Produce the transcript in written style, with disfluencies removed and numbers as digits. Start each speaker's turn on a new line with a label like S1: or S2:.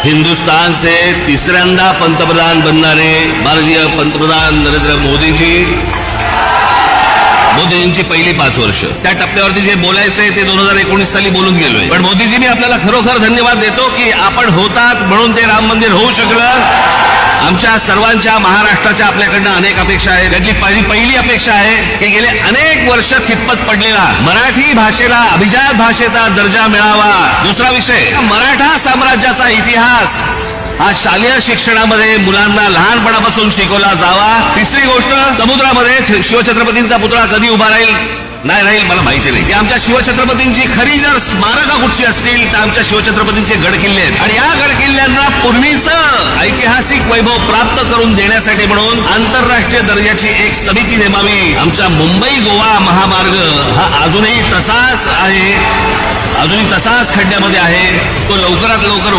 S1: हिंदुस्तान से तिसऱ्यांदा पंतप्रधान बनणारे माननीय पंतप्रधान नरेंद्र मोदींची पहिली 5 वर्ष त्या टप्प्यावरती जे बोलायचंय ते 2019 साली बोलून गेलोय. पण मोदीजी, मी आपल्याला खरोखर धन्यवाद देतो की आपण होतात म्हणून ते राम मंदिर होऊ शकलं. आमच्या सर्वांच्या, महाराष्ट्राच्या आपल्याकडनं अनेक अपेक्षा आहेत. त्यातली पहिली अपेक्षा आहे की गेले अनेक वर्ष खितपत पडलेला मराठी भाषेला अभिजात भाषेचा दर्जा मिळावा. दुसरा विषय, मराठा साम्राज्याचा इतिहास हा शालेय शिक्षणामध्ये मुलांना लहानपणापासून शिकवला जावा. तिसरी गोष्ट, समुद्रामध्ये शिवछत्रपतींचा पुतळा कधी उभा राहील नाही राहील मला माहिती नाही. की आमच्या शिवछत्रपतींची खरी जर स्मारकं कुठची असतील तर आमच्या शिवछत्रपतींचे गडकिल्ले आहेत आणि या गडकिल्ल्यांना पूर्वीचं ऐतिहासिक वैभव प्राप्त करून देण्यासाठी म्हणून आंतरराष्ट्रीय दर्जाची एक समिती नेमावी. आमचा मुंबई गोवा महामार्ग हा अजूनही तसाच आहे, अजूनही तसाच खड्ड्यामध्ये आहे. तो लवकरात लवकर